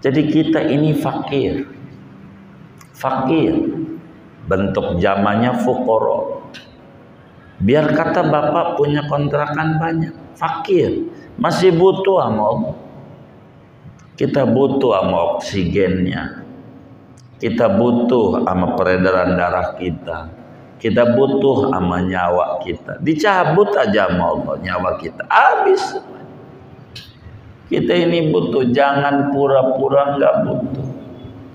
Jadi kita ini fakir. Fakir. Bentuk zamannya fuqara. Biar kata bapak punya kontrakan banyak. Fakir. Masih butuh sama Allah. Kita butuh sama oksigennya. Kita butuh sama peredaran darah kita. Kita butuh sama nyawa kita. Dicabut aja sama Allah nyawa kita. Habis. Kita ini butuh. Jangan pura-pura nggak butuh.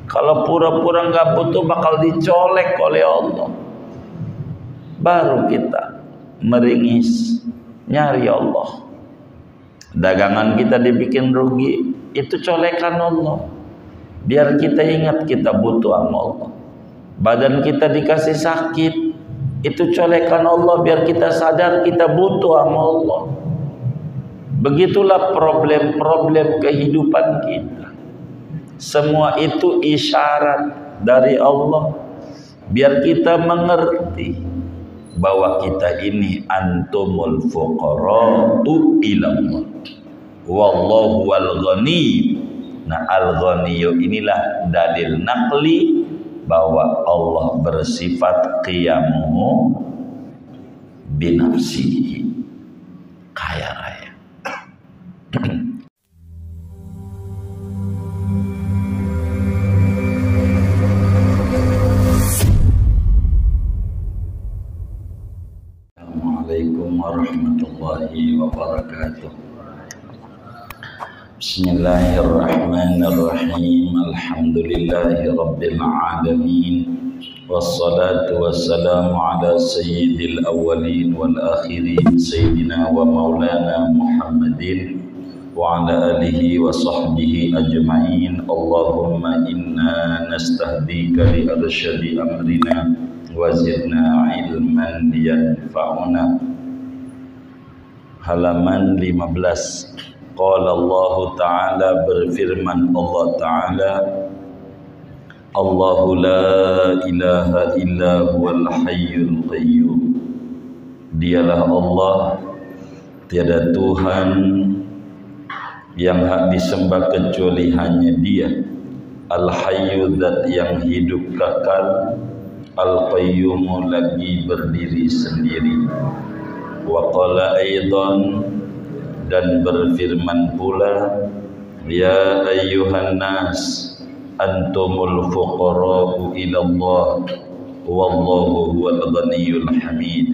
Kalau pura-pura nggak butuh bakal dicolek oleh Allah. Baru kita meringis nyari Allah. Dagangan kita dibikin rugi. Itu colekan Allah. Biar kita ingat kita butuh sama Allah. Badan kita dikasih sakit. Itu colekan Allah. Biar kita sadar kita butuh sama Allah. Begitulah problem-problem kehidupan kita. Semua itu isyarat dari Allah. Biar kita mengerti bahwa kita ini antumul fuqara'u ilallah. Wallahu al-ghani. Nah, al-ghaniyu inilah dalil naqli bahwa Allah bersifat qiyamuhu binafsihi, kaya raya. Assalamualaikum warahmatullahi wabarakatuh. Bismillahirrahmanirrahim. Alhamdulillahi rabbil alamin. Wassalatu wassalamu ala sayyidil awwalin wal akhirin sayyidina wa maulana Muhammadin wa ala alihi wa sahbihi ajma'in. Allahumma inna nastahdika li arsyadi amrina wa zidna ilman yanfa'una. Halaman 15. Qala Allah Ta'ala, berfirman Allah Ta'ala, Allahu la ilaha illa huwal hayyul qayyum. Dialah Allah, tiada Tuhan yang hak disembah kecuali hanya Dia. Al-hayyu, zat yang hidup kekal. Al-qayyumu, lagi berdiri sendiri. Wa qala aidan, dan berfirman pula, ya ayyuhan nas antumul fuqara'u ilallah wallahu huwal ghaniyul hamid.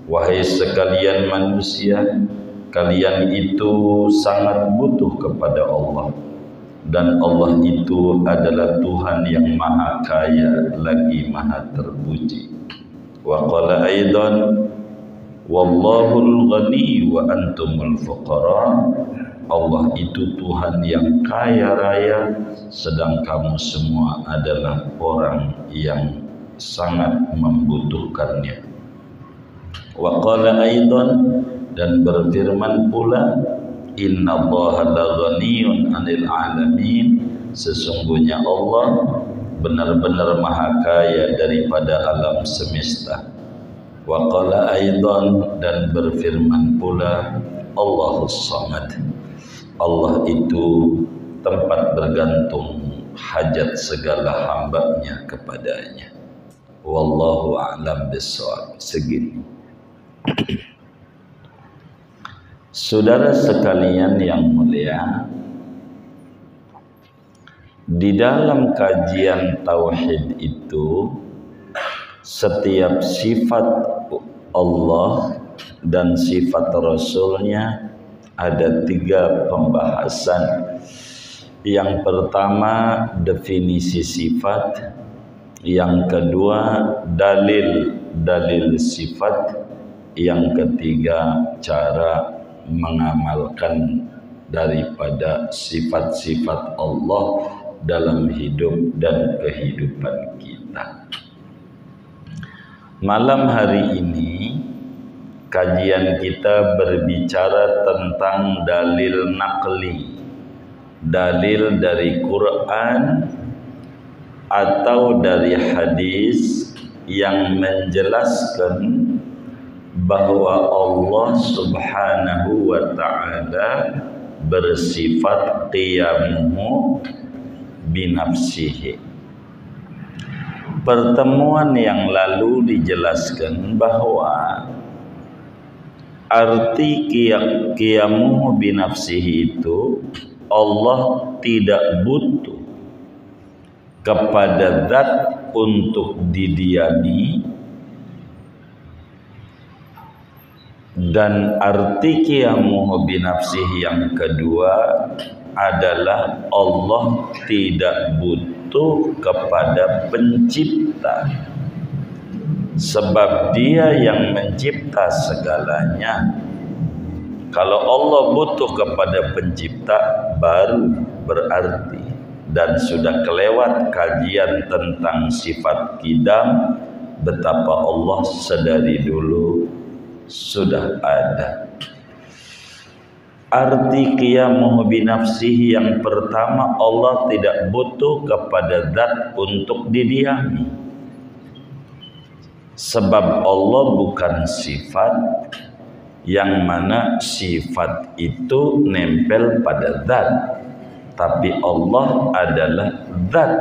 Wahai sekalian manusia, kalian itu sangat butuh kepada Allah, dan Allah itu adalah Tuhan yang maha kaya lagi maha terpuji. Wa qala aidan wallahul ghani wa antumul fuqara. Allah itu Tuhan yang kaya raya, sedang kamu semua adalah orang yang sangat membutuhkannya. Wa qala aidan, dan berfirman pula, innallaha la ghaniyun 'anil 'alamin. Sesungguhnya Allah benar-benar maha kaya daripada alam semesta. Wa qala aidan, dan berfirman pula, Allahus Samad. Allah itu tempat bergantung hajat segala hambanya kepadanya. Wallahu a'lam bishawab. Segini. Saudara sekalian yang mulia, di dalam kajian tauhid itu setiap sifat Allah dan sifat Rasulnya ada 3 pembahasan. Yang pertama definisi sifat, yang kedua dalil sifat, yang ketiga cara mengamalkan daripada sifat-sifat Allah dalam hidup dan kehidupan kita. Malam hari ini kajian kita berbicara tentang dalil naqli, dalil dari Quran atau dari hadis yang menjelaskan bahwa Allah Subhanahu wa ta'ala bersifat qiyamuhu binafsihi. Pertemuan yang lalu dijelaskan bahwa arti qiyamuhu binafsihi itu Allah tidak butuh kepada zat untuk didiami, dan arti qiyamuhu binafsihi yang kedua adalah Allah tidak butuh kepada pencipta, sebab Dia yang mencipta segalanya. Kalau Allah butuh kepada pencipta baru berarti, dan sudah kelewat kajian tentang sifat qidam, betapa Allah sedari dulu sudah ada. Arti qiyamuhu binafsihi yang pertama, Allah tidak butuh kepada zat untuk didiami, sebab Allah bukan sifat yang mana sifat itu nempel pada zat, tapi Allah adalah zat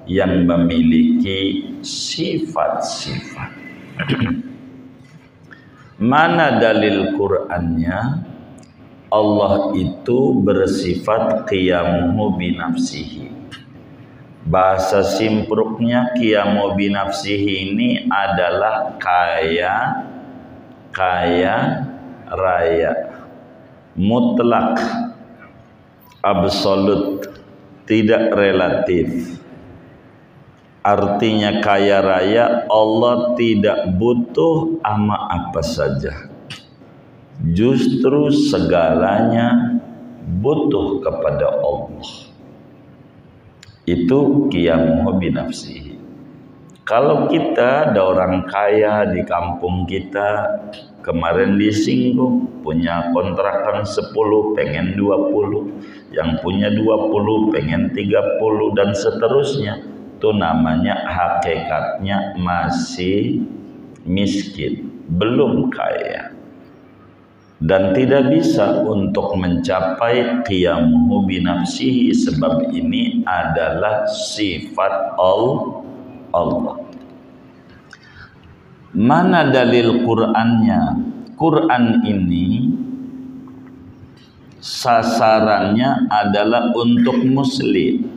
yang memiliki sifat-sifat. Mana dalil Qur'annya? Allah itu bersifat qiyamuhu binafsihi. Bahasa simpruknya qiyamuhu binafsihi ini adalah kaya raya, mutlak, absolut, tidak relatif. Artinya kaya raya, Allah tidak butuh sama apa saja. Justru segalanya butuh kepada Allah. Itu qiyamuhu binafsihi. Kalau kita ada orang kaya di kampung kita, kemarin disinggung, punya kontrakan 10 pengen 20, yang punya 20 pengen 30, dan seterusnya. Itu namanya hakikatnya masih miskin, belum kaya, dan tidak bisa untuk mencapai qiyamuhu binafsihi, sebab ini adalah sifat Allah. Mana dalil Qur'annya? Qur'an ini sasarannya adalah untuk muslim.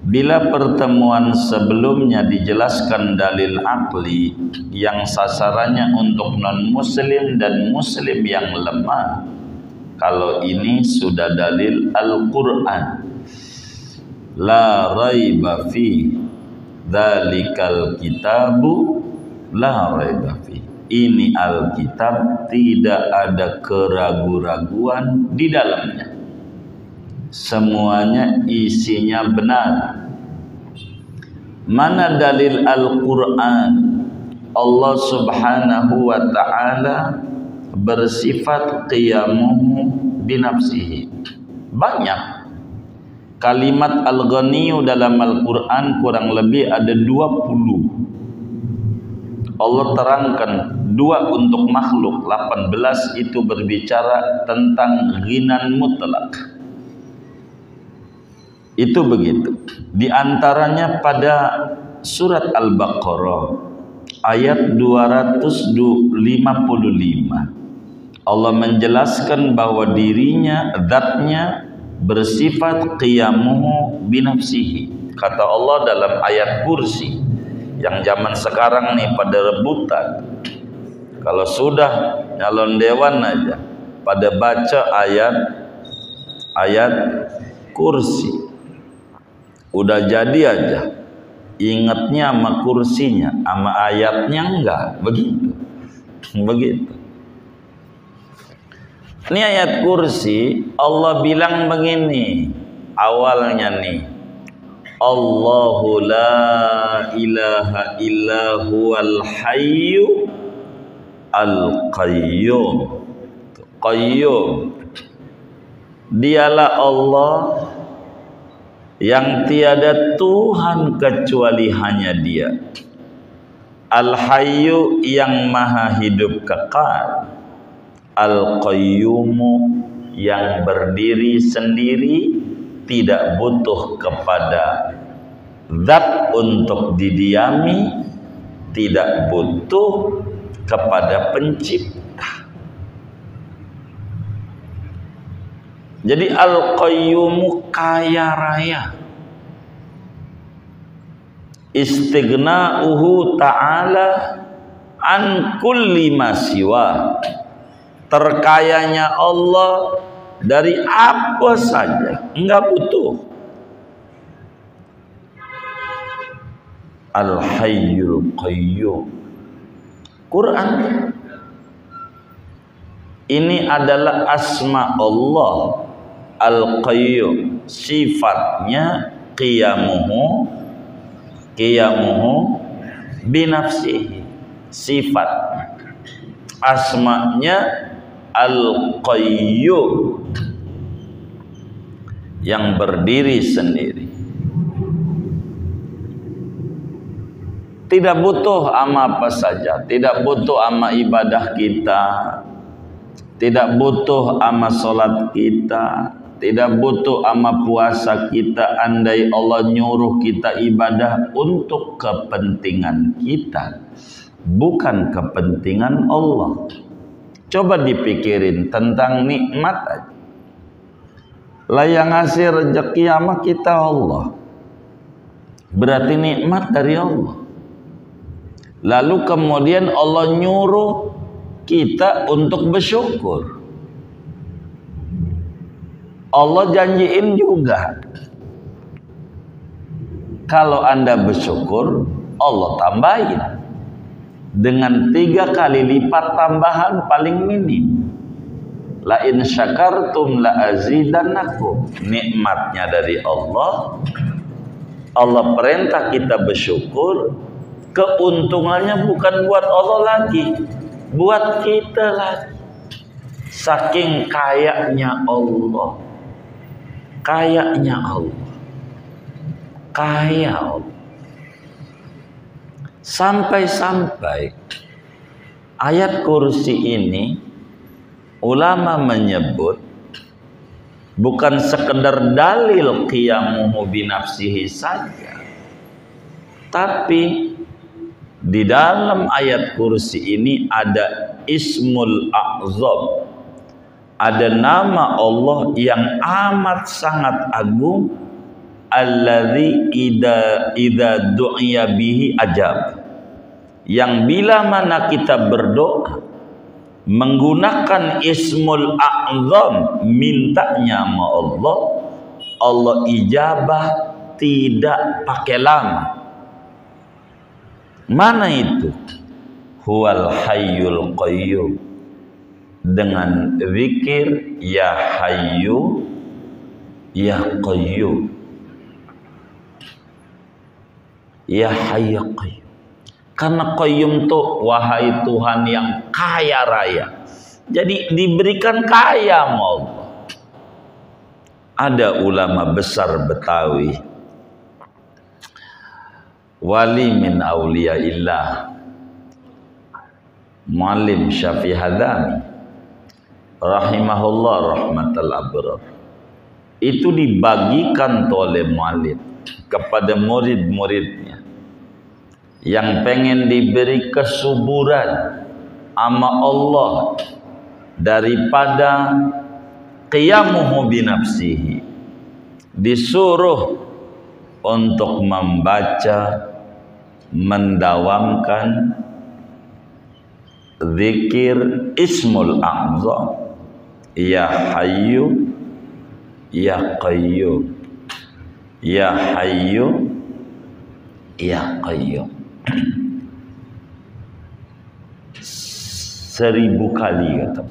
Bila pertemuan sebelumnya dijelaskan dalil akli yang sasarannya untuk non-muslim dan muslim yang lemah, kalau ini sudah dalil Al-Quran. La raiba fi dzalikal kitabu la raiba fi. Ini Alkitab, tidak ada keraguan-raguan di dalamnya. Semuanya isinya benar. Mana dalil Al-Quran? Allah subhanahu wa ta'ala bersifat qiyamuhu binafsihi. Banyak. Kalimat Al-Ghaniyu dalam Al-Quran kurang lebih ada 20. Allah terangkan 2 untuk makhluk, 18 itu berbicara tentang ghinan mutlak. Itu begitu. Di antaranya pada surat Al-Baqarah ayat 255. Allah menjelaskan bahwa dirinya, zatnya bersifat qiyamuhu binafsihi. Kata Allah dalam ayat kursi yang zaman sekarang nih pada rebutan. Kalau sudah nyalon dewan aja pada baca ayat kursi. Udah jadi aja ingatnya sama kursinya, sama ayatnya enggak. Begitu. Ini ayat kursi, Allah bilang begini awalnya nih, Allahu la ilaha illa huwal hayyu al qayyum. Qayyum, dialah Allah yang tiada Tuhan kecuali hanya Dia. Al-Hayyu, yang maha hidup kekal. Al-Qayyumu, yang berdiri sendiri tidak butuh kepada zat untuk didiami, tidak butuh kepada pencipta. Jadi Al-Qayyumu kaya raya. Istighna'uhu ta'ala an kulli ma siwa. Terkayanya Allah dari apa saja, enggak butuh. Al-Hayyul Qayyum. Quran ini adalah asma Allah Al-Qayyum, sifatnya qiyamuhu binafsihi, sifat asmanya Al-Qayyum, yang berdiri sendiri. Tidak butuh ama apa saja, tidak butuh ama ibadah kita, tidak butuh ama solat kita, tidak butuh ama puasa kita. Andai Allah nyuruh kita ibadah untuk kepentingan kita, bukan kepentingan Allah. Coba dipikirin tentang nikmat aja. Lah yang ngasih rezeki sama kita Allah, berarti nikmat dari Allah. Lalu kemudian Allah nyuruh kita untuk bersyukur. Allah janjiin juga, kalau Anda bersyukur, Allah tambahin dengan 3 kali lipat tambahan paling minim. La in syakartum la azidannakum. Nikmatnya dari Allah. Allah perintah kita bersyukur. Keuntungannya bukan buat Allah lagi, buat kita lagi. Saking kayanya Allah. Kayanya Allah. Kaya Allah. Sampai-sampai ayat kursi ini ulama menyebut bukan sekedar dalil qiyamuhu binafsihi saja, tapi di dalam ayat kursi ini ada Ismul A'zam, ada nama Allah yang amat sangat agung, alladzi idza du'iya bihi ajab, yang bila mana kita berdoa menggunakan Ismul A'zam, mintanya sama Allah, Allah ijabah tidak pakai lama. Mana itu? Huwal Hayyul Qayyum, dengan zikir ya Hayyu ya Qayyum, ya Hayyu Qayyum. Karena Qayyum itu wahai Tuhan yang kaya raya, jadi diberikan kaya sama Allah. Ada ulama besar Betawi, wali min auliyaillah, Muallim Syafi'i Hadzami rahimahullah rahmatal abrar, itu dibagikan oleh muallim kepada murid-muridnya yang pengen diberi kesuburan sama Allah daripada qiyamuhu binafsihi, disuruh untuk membaca, mendawamkan zikir Ismul A'zam, ya Hayyu ya Qayyum, ya Hayyu ya Qayyum. 1000 kali kata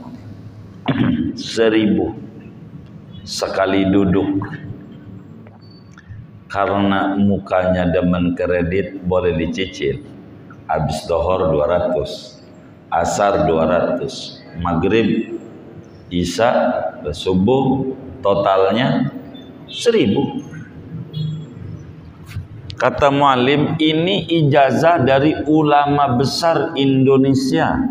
1000 sekali duduk. Karena mukanya demen kredit boleh dicicil. Habis dohor 200, asar 200, maghrib, isya, subuh, totalnya 1000. Kata muallim, ini ijazah dari ulama besar Indonesia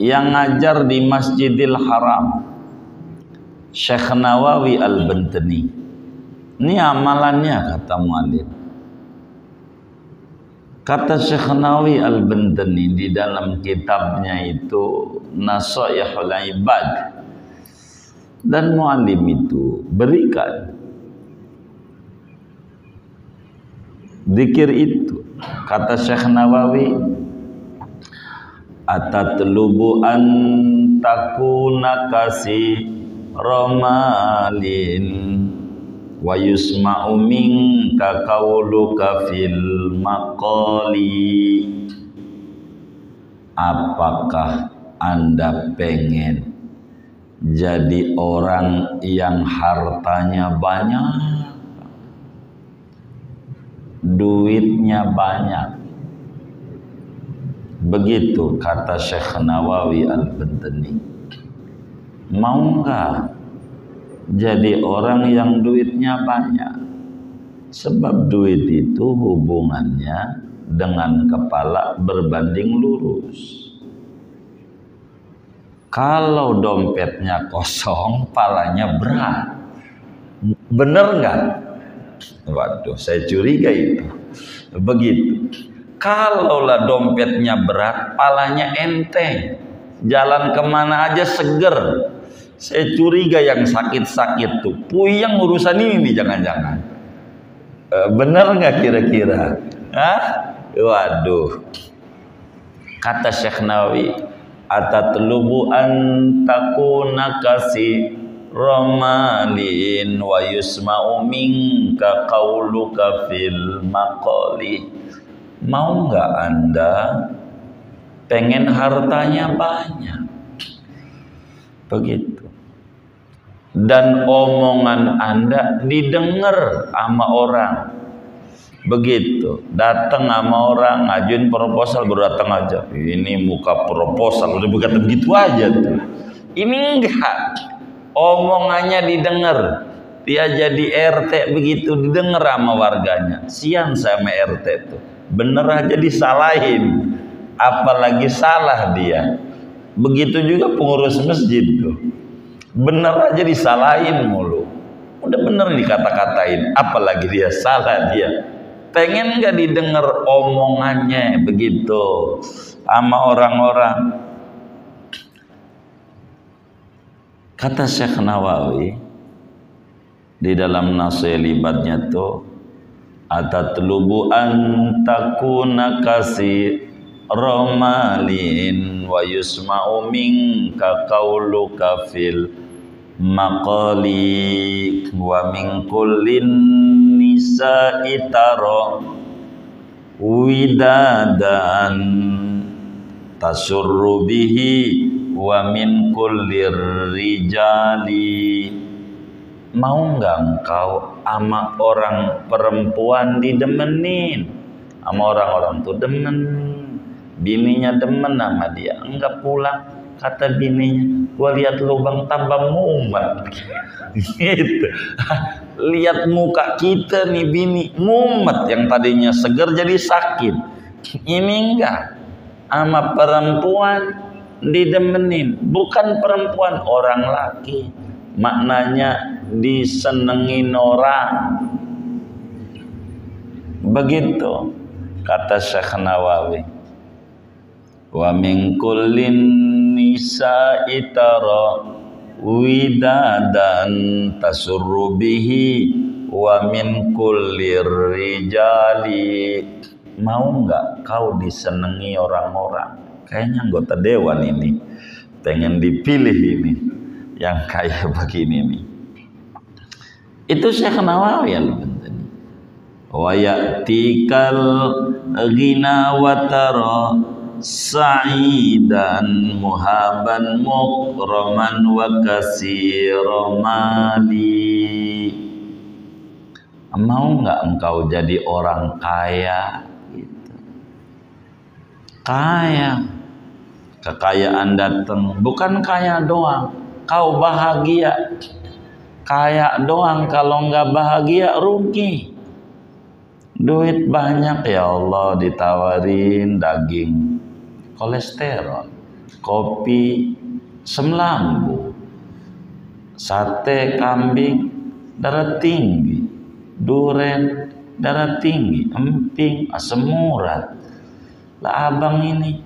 yang ngajar di Masjidil Haram, Syekh Nawawi Al-Bantani. Ini amalannya kata muallif. Kata Syekh Nawawi Al-Bantani di dalam kitabnya itu Nasaihul Ibad, dan muallim itu berikan zikir itu. Kata Syekh Nawawi, atatlubu an takuna kasi romalin wa yusma'u minka qauluka fil maqali. Apakah Anda pengen jadi orang yang hartanya banyak, duitnya banyak? Begitu kata Syekh Nawawi Al-Bantani. Mau enggak jadi orang yang duitnya banyak? Sebab duit itu hubungannya dengan kepala berbanding lurus. Kalau dompetnya kosong, palanya berat. Bener nggak? Waduh, saya curiga itu. Begitu. Kalaulah dompetnya berat, palanya enteng. Jalan kemana aja seger. Saya curiga yang sakit-sakit tuh puyeng urusan ini jangan-jangan. Bener nggak kira-kira? Hah? Waduh. Kata Syekh Nawawi, atatlubu an takuna kasi romalin wa yusma'u minka qauluka fil maqali. Mau nggak Anda pengen hartanya banyak? Begitu. Dan omongan Anda didengar sama orang. Begitu. Datang sama orang, ngajuin proposal, baru datang aja. Ini muka proposal, udah berkata begitu aja tuh. Ini enggak. Omongannya didengar. Dia jadi RT begitu, didengar sama warganya. Sian sama RT tuh. Bener aja disalahin. Apalagi salah dia. Begitu juga pengurus masjid tuh. Bener aja disalahin mulu. Udah bener dikata-katain, apalagi dia salah dia. Pengen gak didengar omongannya begitu sama orang-orang. Kata Syekh Nawawi di dalam Nasaihul Ibadnya tuh, atatlubu an takuna kasi romalin wa yusma'u minka qauluka fil maqali wa min kullin nisa'i tara widadan tasurru bihi wa min kullir rijali. Mau nggak engkau sama orang perempuan didemenin? Sama orang-orang tuh demen, bininya demen sama dia. Enggak pulang, kata bininya, gua lihat lubang tambah mumet. Gitu. Lihat muka kita nih bini, mumet, yang tadinya seger jadi sakit. Ini enggak, sama perempuan didemenin, bukan perempuan, orang laki. Maknanya disenengin orang. Begitu kata Syekh Nawawi. Wa min kullin nisa'i tara widadan tasurru bihi wa min kullir rijali. Mau enggak kau disenangi orang-orang? Kayaknya anggota dewan ini pengen dipilih ini yang kayak begini nih. Itu Syekh Nawawi Al-Bantani. Wa ya'tikal ghina wa tara sa'idan muhaban mukraman wa kasiramali. Mau nggak engkau jadi orang kaya gitu. Kaya, kekayaan datang, bukan kaya doang, kau bahagia. Kaya doang kalau nggak bahagia rugi. Duit banyak ya Allah ditawarin daging kolesterol, kopi, semlambu, Sate kambing darah tinggi, duren darah tinggi, emping asam urat. Lah abang ini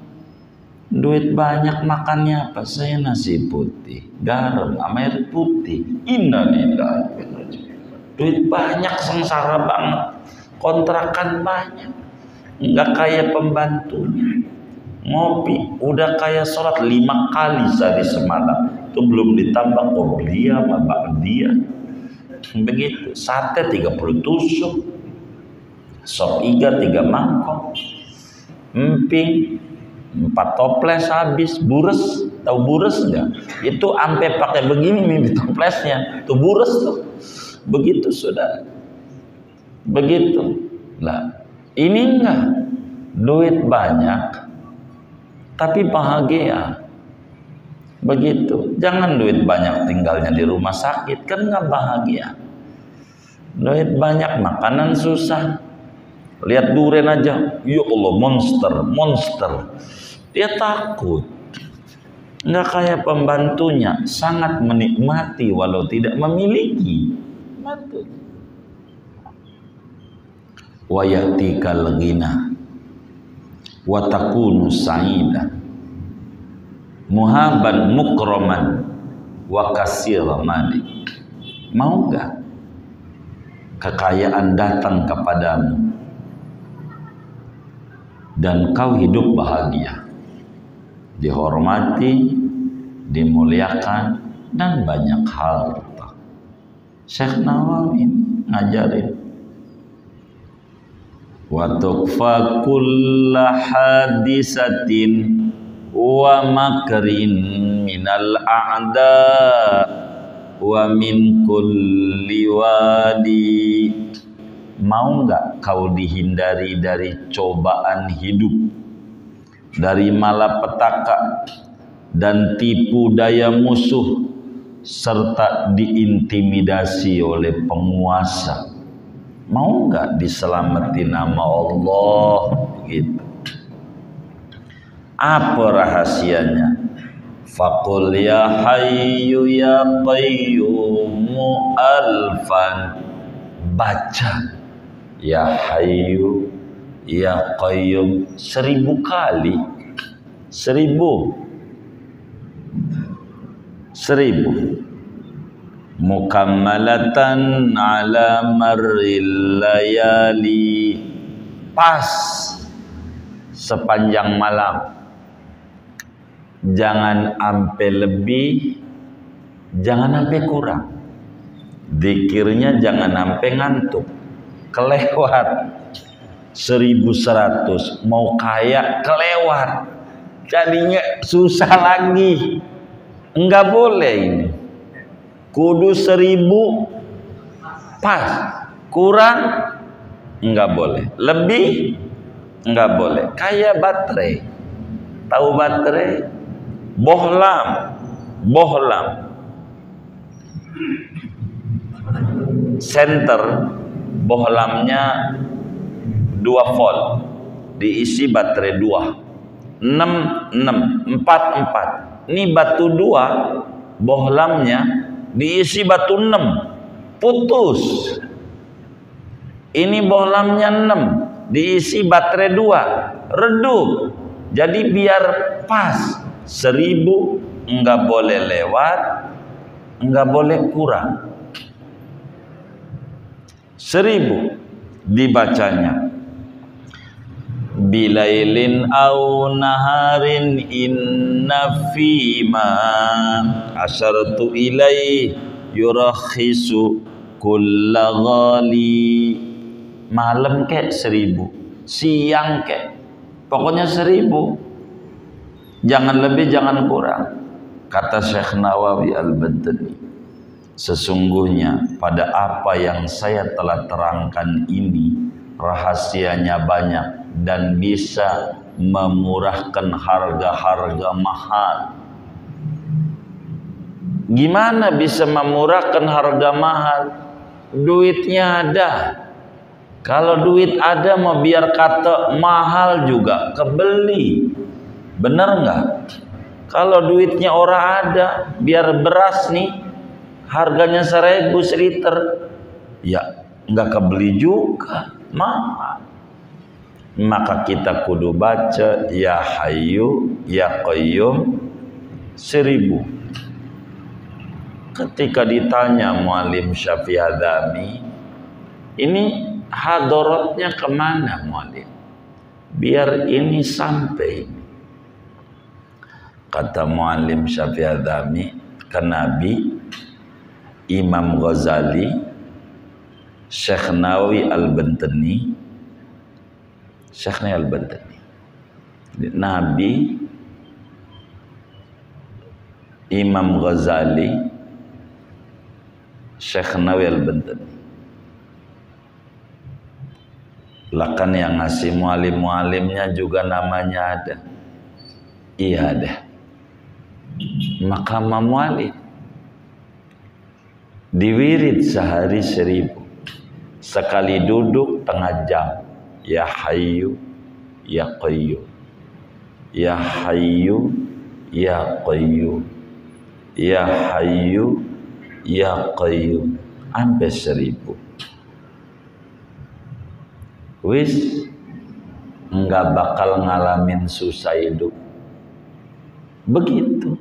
duit banyak, makannya apa? Saya nasi putih, garam, sama air putih. Innalillahi. Duit banyak, sengsara banget, kontrakan banyak, nggak kayak pembantunya. Ngopi udah kayak sholat 5 kali sehari semalam, itu belum ditambah qobliyah sama ba'diyah. Begitu. Sate 30 tusuk, sop iga 3 mangkok, emping 4 toples habis. Bures, tahu bures enggak? Itu ampe pakai begini nih toplesnya, tuh bures tuh. Begitu sudah, begitu lah. Ini enggak, duit banyak tapi bahagia. Begitu. Jangan duit banyak tinggalnya di rumah sakit, kan enggak bahagia. Duit banyak makanan susah. Lihat duren aja, ya Allah, monster. Dia takut. Enggak kayak pembantunya, sangat menikmati walau tidak memiliki. Wa yatikal ghina wa takunu sa'ida muhaban mukraman wa kasira malik. Mau enggak kekayaan datang kepadamu dan kau hidup bahagia, dihormati, dimuliakan, dan banyak hal. Syekh Nawawi ngajarin wa tukfa kulla hadisatin wa makrin minal a'da wa min kulli wadi. Mau enggak kau dihindari dari cobaan hidup, dari malapetaka dan tipu daya musuh, serta diintimidasi oleh penguasa? Mau enggak diselamatin nama Allah gitu? Apa rahasianya? Faqul ya hayyu ya qayyumu alfan. Baca ya hayyu ya qayyum 1000 kali. 1000 mukammalatan ala marril layali. Pas sepanjang malam, jangan ampe lebih, jangan ampe kurang. Zikirnya jangan ampe ngantuk, kelewat 1100, mau kaya kelewat, jadinya susah lagi. Enggak boleh ini. Kudu 1000 pas, kurang enggak boleh, lebih enggak boleh. Kayak baterai, tahu baterai? Bohlam center bohlamnya 2 volt, diisi baterai 2, 6, 4. Ini batu 2, bohlamnya diisi batu 6, putus. Ini bohlamnya 6, diisi baterai 2, redup. Jadi biar pas 1000, enggak boleh lewat, enggak boleh kurang. 1000 dibacanya. Bilailin au naharin inna fima asartu ilai yurakhisu kulla ghali. Malam kek 1000, siang kek, pokoknya 1000, jangan lebih jangan kurang. Kata Syekh Nawawi Al-Badani, sesungguhnya pada apa yang saya telah terangkan ini rahasianya banyak dan bisa memurahkan harga-harga mahal. Gimana bisa memurahkan harga mahal? Duitnya ada. Kalau duit ada, mau biar kata mahal juga kebeli. Bener nggak? Kalau duitnya orang ada, biar beras nih harganya 1.000 seliter, ya nggak kebeli juga, mahal. Maka kita kudu baca ya Hayyu ya Qayyum 1000. Ketika ditanya Muallim Syafi'i Adzami, ini hadaratnya kemana Muallim? Biar ini sampai. Kata Muallim Syafi'i Adzami ke Nabi, Imam Ghazali, Syekh Nawawi Al-Bantani, Nabi, Imam Ghazali, Syekh Nawawi Al-Bantani. Lakan yang ngasih mualim-mualimnya juga namanya ada. Iya ada. Makamah mualim. Diwirid sehari 1000. Sekali duduk tengah jam. Ya Hayyu ya Qayyum. Ya Hayyu ya Qayyum. Ya Hayyu ya Qayyum. Sampai 1000. Wis enggak bakal ngalamin susah hidup. Begitu.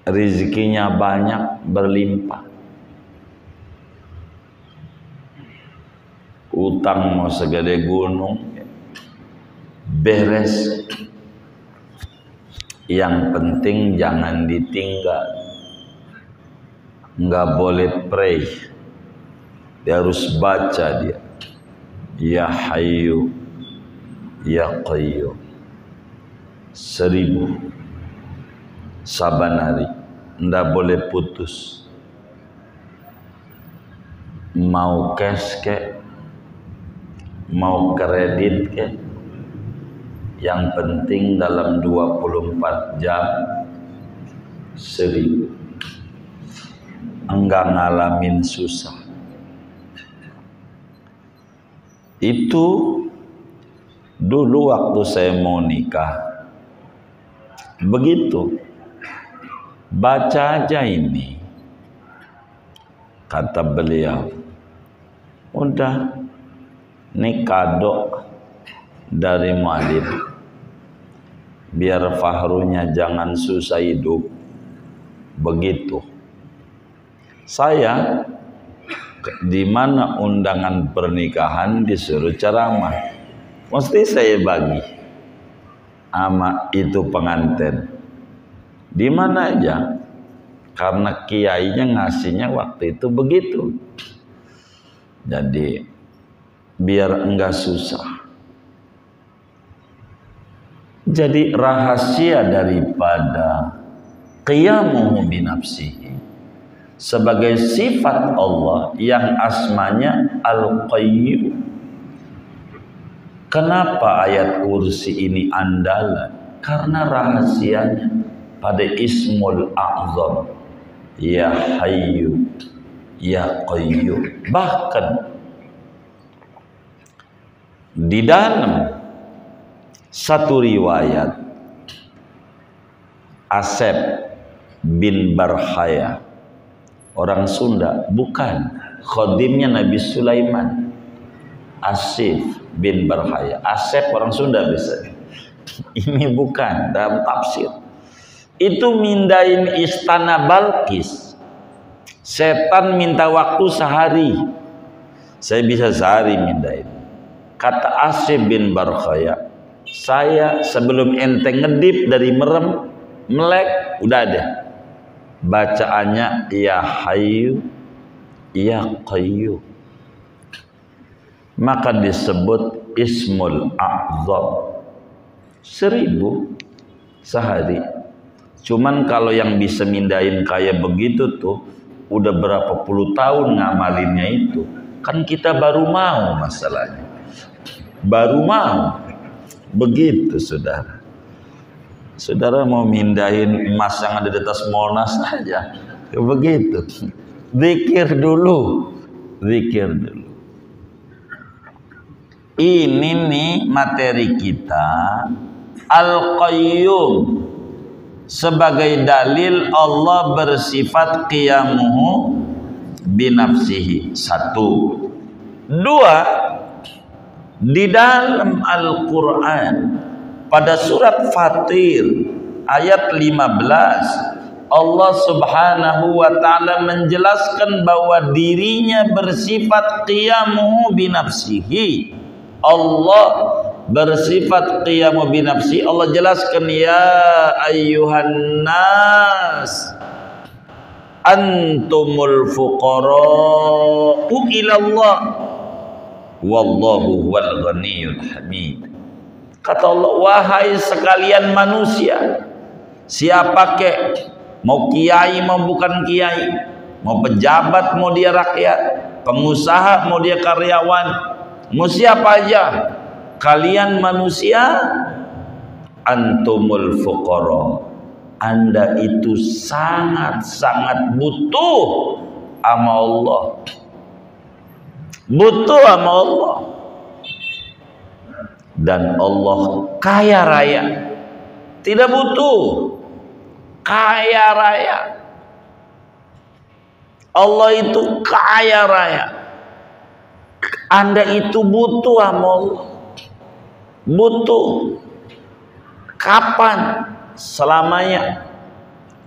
Rezekinya banyak, berlimpah. Utang mau segede gunung, beres. Yang penting jangan ditinggal. Enggak boleh pray. Dia harus baca dia. Ya Hayyu ya Qayyum 1000 saban hari. Ndak boleh putus. Mau cash ke, mau kredit ke, yang penting dalam 24 jam 1000. Enggak ngalamin susah. Itu dulu waktu saya mau nikah, begitu. Baca aja ini, kata beliau. Udah, ini kado dari muallim. Biar Fahrunya jangan susah hidup. Begitu. Saya di mana undangan pernikahan disuruh ceramah, mesti saya bagi ama itu pengantin di mana aja, karena kiainya ngasihnya waktu itu begitu. Jadi biar enggak susah. Jadi rahasia daripada qiyamuhu binafsihi sebagai sifat Allah yang asmanya Al-Qayyum. Kenapa ayat kursi ini andalan? Karena rahasianya pada Ismul A'zam, Ya Hayyu Ya Qayyum. Bahkan di dalam satu riwayat, Asep bin Barhaya, orang Sunda, bukan khadimnya Nabi Sulaiman. Asif bin Barhaya. Asep orang Sunda bisa. Ini bukan dalam tafsir. Itu mindain istana Balkis. Setan minta waktu sehari. Saya bisa sehari mindain. Kata Asif bin Barhaya, saya sebelum ente ngedip dari merem, melek, udah ada. Bacaannya Ya Hayyu Ya Qayyum. Maka disebut Ismul A'zam. 1000 sehari. Cuman kalau yang bisa mindahin kayak begitu tuh udah berapa puluh tahun ngamalinnya itu. Kan kita baru mau masalahnya. Baru mau. Begitu saudara. Saudara mau mindahin emas yang ada di atas Monas aja. Begitu. Zikir dulu. Zikir dulu. Ini nih materi kita Al-Qayyum. sebagai dalil Allah bersifat qiyamuhu binafsihi. Satu. Dua, di dalam Al-Quran pada surat Fatir ayat 15 Allah subhanahu wa ta'ala menjelaskan bahwa dirinya bersifat qiyamuhu binafsihi. Allah bersifat qiyamu binafsi. Allah jelaskan, ya ayyuhan nas antumul fuqara'u ilallah wallahu wal ghaniyul hamid. Kata Allah, wahai sekalian manusia, siapa kek, mau kiai mau bukan kiai, mau pejabat mau dia rakyat, pengusaha mau dia karyawan, mau siapa aja, kalian manusia, antumul fuqara, Anda itu sangat-sangat butuh sama Allah, butuh sama Allah, dan Allah kaya raya, tidak butuh, kaya raya. Allah itu kaya raya, Anda itu butuh sama Allah. Butuh. Kapan? Selamanya.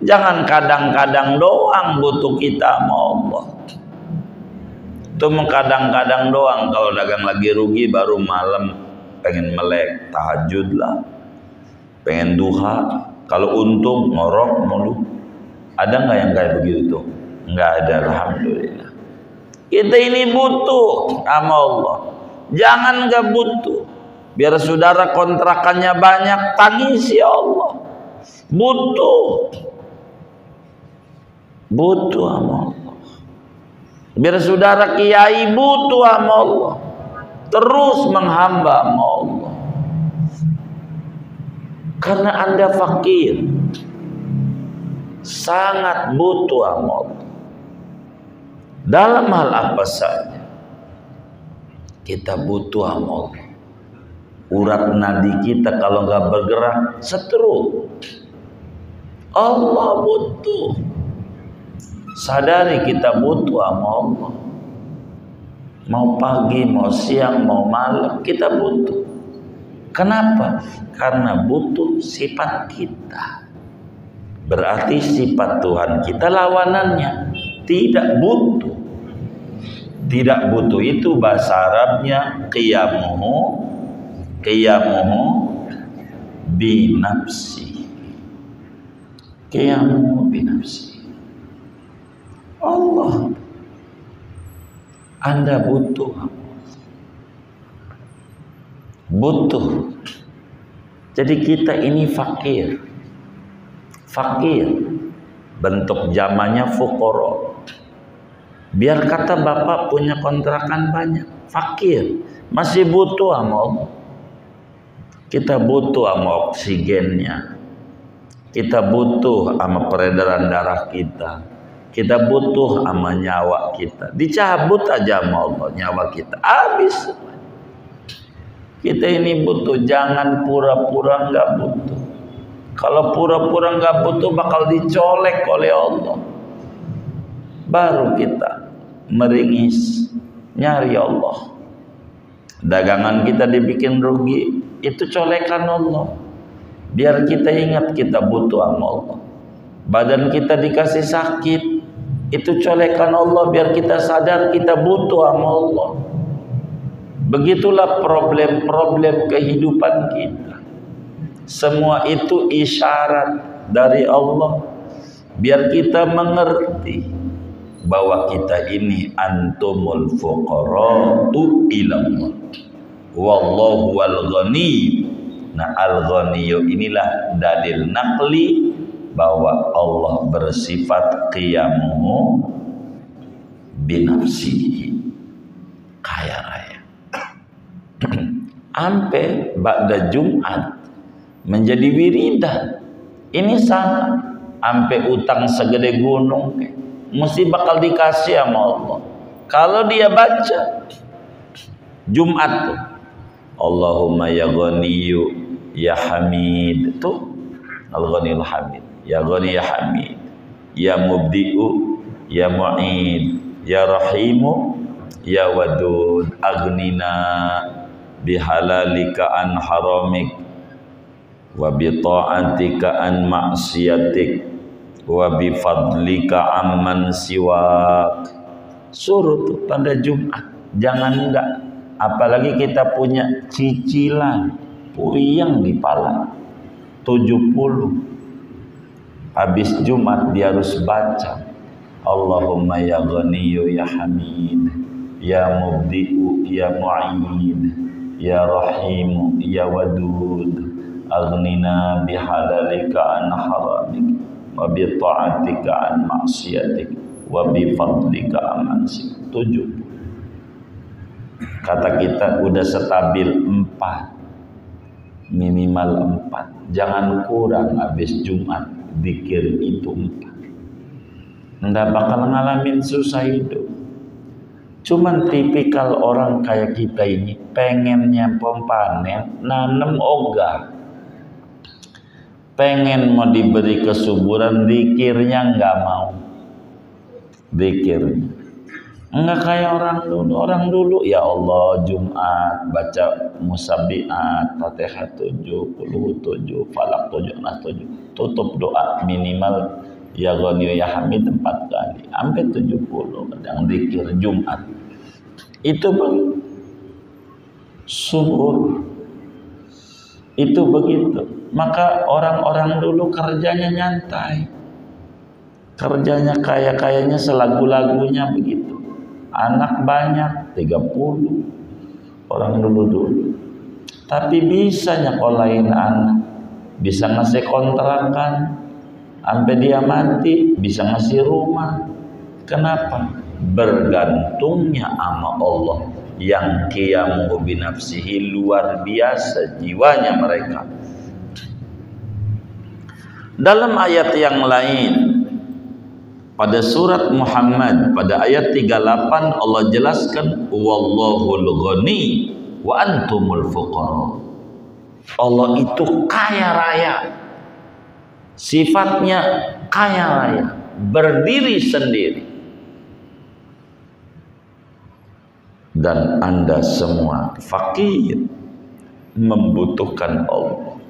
Jangan kadang-kadang doang butuh kita sama Allah. Itu kadang-kadang doang. Kalau dagang lagi rugi baru malam pengen melek, tahajud lah, pengen duha. Kalau untung ngorok mulu. Ada nggak yang kayak begitu? Nggak ada, alhamdulillah. Kita ini butuh sama Allah. Jangan nggak butuh. Biar saudara kontrakannya banyak, tangisi Allah. Butuh. Butuh sama Allah. Biar saudara kiai butuh sama Allah. Terus menghamba sama Allah. Karena Anda fakir. Sangat butuh sama Allah. Dalam hal apa saja kita butuh sama Allah. Urat nadi kita kalau nggak bergerak stroke. Allah butuh. Sadari kita butuh sama Allah. Mau pagi, mau siang, mau malam kita butuh. Kenapa? Karena butuh sifat kita. Berarti sifat Tuhan kita lawanannya tidak butuh. Tidak butuh itu bahasa Arabnya qiyamuhu binafsi. Qiyamuhu binafsi. Allah, Anda butuh. Butuh. Jadi kita ini fakir. Fakir. Bentuk zamannya fuqara. Biar kata bapak punya kontrakan banyak. Fakir. Masih butuh sama Allah. Kita butuh sama oksigennya. Kita butuh sama peredaran darah kita. Kita butuh sama nyawa kita. Dicabut aja sama Allah nyawa kita. Habis. Kita ini butuh. Jangan pura-pura nggak butuh. Kalau pura-pura nggak butuh bakal dicolek oleh Allah. Baru kita meringis nyari Allah. Dagangan kita dibikin rugi. Itu colekan Allah. Biar kita ingat kita butuh sama Allah. Badan kita dikasih sakit, itu colekan Allah biar kita sadar kita butuh sama Allah. Begitulah problem-problem kehidupan kita. Semua itu isyarat dari Allah biar kita mengerti bahwa kita ini antumul fuqara'u ilallah. Wallahu wal ghani. Nah, al-ghaniyu inilah dalil naqli bahwa Allah bersifat qiyamuhu binafsihi, kaya raya. Ampe ba'da Jumat menjadi wiridan. Ini sama. Ampe utang segede gunung mesti bakal dikasih sama Allah. Kalau dia baca Jumat tuh, Allahumma ya Ghaniyu ya Hamid, tuh Al-Ghaniyul Hamid. ya Ghani ya Hamid, ya Mubdi'u ya Mu'id, ya Rahimu ya Wadud, aghnina bihalalika an haramik wa bi ta'atika an maksiatik wa bi fadlika amman siwak. Suruh tuh pada Jumat, jangan enggak. Apalagi kita punya cicilan puyeng di pala 70. Habis Jumat dia harus baca Allahumma ya Ghaniyu ya Hamid, ya Mubdi'u ya Mu'id, ya Rahimu ya Wadud, aghnina bihalalika an haramik wa bi ta'atika an maksiatik wa bi fadlika aman sik. 70. Kata kita udah stabil 4, minimal 4, jangan kurang. Habis Jumat zikir itu 4, nggak bakal ngalamin susah hidup. Cuman tipikal orang kayak kita ini pengennya panen, nanem ogah, pengen mau diberi kesuburan, zikirnya nggak mau. Zikirnya enggak kayak orang dulu ya Allah Jumat baca musabbihat, Fatihah 7, Qul 7, Falaq 7, Nas 7, tutup doa minimal ya Ghani ya Hamid 4 kali sampai 70 kadang zikir Jumat. Itu subuh itu begitu. Maka orang-orang dulu kerjanya nyantai, kerjanya kayaknya selagu-lagunya begitu. Anak banyak 30 orang dulu. Tapi bisa nyekolahin anak, bisa ngasih kontrakan sampai dia mati, bisa ngasih rumah. Kenapa? Bergantungnya sama Allah yang qiyamu binafsihi, luar biasa jiwanya mereka. Dalam ayat yang lain pada surat Muhammad pada ayat 38 Allah jelaskan wallahul ghani wa antumul fuqara. Allah itu kaya raya, sifatnya kaya raya, berdiri sendiri, dan Anda semua fakir, membutuhkan Allah,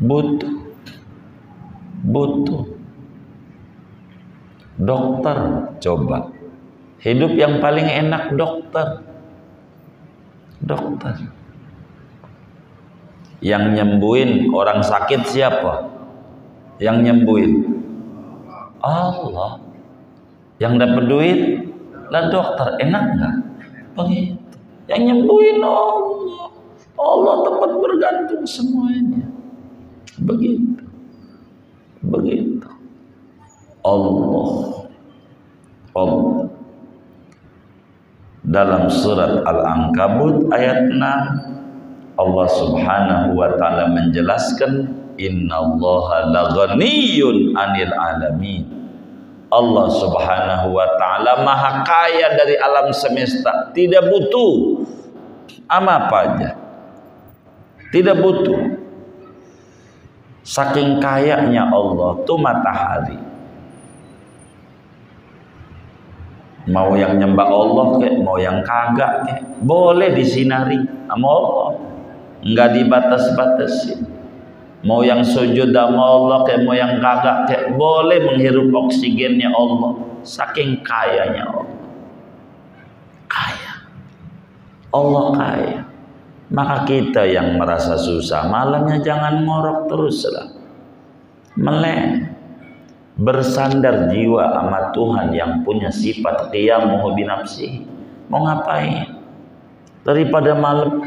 butuh. Dokter, coba hidup yang paling enak dokter. Yang nyembuhin orang sakit siapa? Yang nyembuhin Allah. Yang dapat duit lah dokter, enak nggak? Begitu. Yang nyembuhin Allah. Allah tempat bergantung semuanya. Begitu. Allah dalam surat Al-Ankabut ayat 6 Allah subhanahu wa ta'ala menjelaskan innallaha laghaniyun 'anil alamin. Allah subhanahu wa ta'ala maha kaya dari alam semesta, tidak butuh apa aja, tidak butuh. Saking kayanya Allah tuh matahari, mau yang nyembah Allah kek, mau yang kagak kek, boleh disinari sama Allah, nggak dibatas-batasin. Mau yang sujud sama Allah kek, mau yang kagak kek, boleh menghirup oksigennya Allah. Saking kayanya Allah, kaya Allah kaya. Maka kita yang merasa susah malamnya jangan ngorok teruslah, melek, bersandar jiwa sama Tuhan yang punya sifat qiyamuhu binafsihi. Mau ngapain? Daripada malam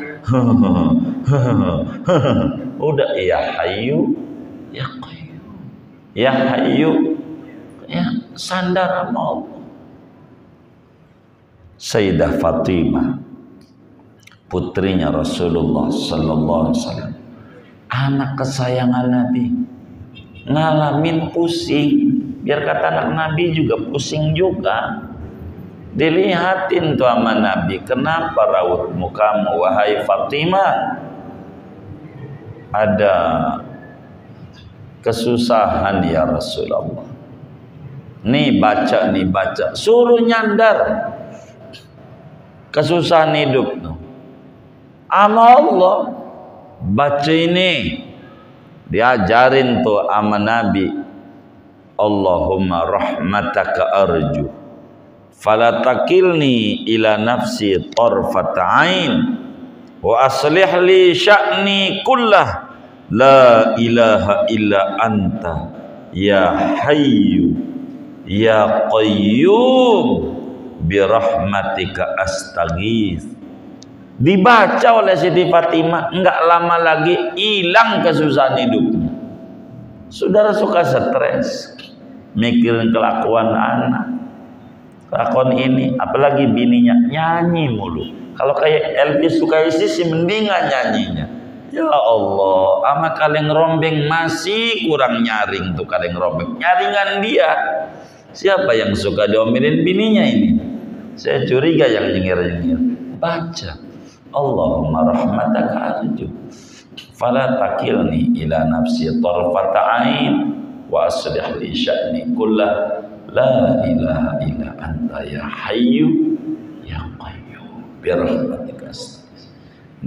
udah ya Hayyu ya Qayyum, ya Hayyu ya sandar sama Allah. Sayyidah Fatimah, putrinya Rasulullah sallallahu alaihi wasallam, anak kesayangan Nabi, ngalamin pusing. Biar kata anak Nabi juga pusing juga. Dilihatin tuh sama Nabi, kenapa raut mukamu wahai Fatimah? Ada kesusahan ya Rasulullah. Nih baca, suruh nyandar kesusahan hidup tuh. Ama Allah baca ini, diajarin tuh ama Nabi, Allahumma rahmataka arju fala takilni ila nafsi tarfata ain wa aslih li sya'ni kullah la ilaha illa anta ya hayyu ya qayyum birahmatika astaghith. Dibaca oleh Siti Fatimah, enggak lama lagi hilang kesusahan hidupnya. Saudara suka stres mikirin kelakuan anak, kelakuan ini, apalagi bininya nyanyi mulu. Kalau kayak Elvis Sukaisi sih mendingan nyanyinya. Ya Allah, ama kaleng rombeng masih kurang nyaring tuh kaleng rombeng. Nyaringan dia. Siapa yang suka diomelin bininya ini? Saya curiga yang nyengir-nyengir. Baca Allahumma rahmataka arju fala takilni ila nafsi tarfata ain wa aslih li sya'ni kullah la ilaha illa anta ya hayyu ya qayyum bi rahmatika astaghfir.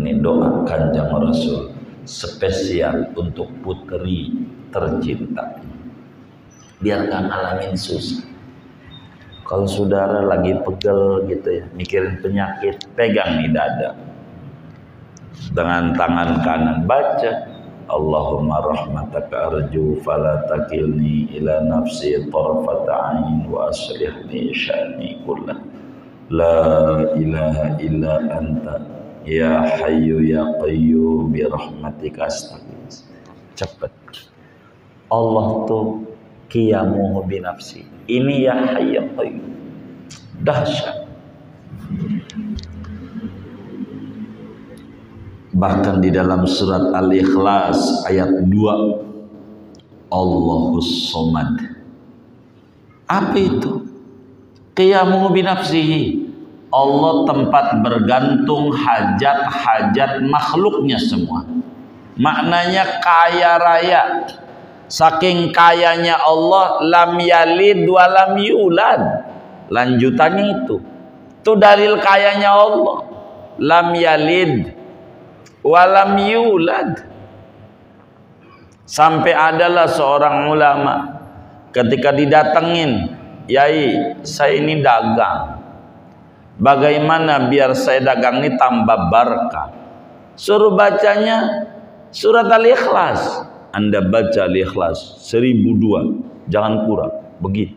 Ini doa Kanjeng Rasul spesial untuk putri tercinta biar gak ngalamin susah. Kalau saudara lagi pegel gitu ya, mikirin penyakit, pegang nih dada dengan tangan kanan, baca Allahumma rahmataka arju fala takilni ila nafsi tarfata ain wa aslih li sya'ni kullah la ilaha illa anta ya hayyu ya qayyum bi rahmatika astaghfir. Cepat. Allah tuh qiyamuhu bi nafsi. Ini ya hayyu ya qayyum. Dahsyat. Bahkan di dalam surat Al-Ikhlas ayat 2, Allahus Somad. Apa itu? Qiyamuhu binafsihi. Allah tempat bergantung hajat-hajat makhluknya semua. Maknanya kaya raya. Saking kayanya Allah, lam yalid wa lam yulad. Lanjutannya itu dalil kayanya Allah. Lam yalid walam yulad. Sampai adalah seorang ulama ketika didatengin, "Yai, saya ini dagang. Bagaimana biar saya dagang ini tambah barkah?" Suruh bacanya surat Al-Ikhlas. Anda baca Al-Ikhlas 1002, jangan kurang. Begitu.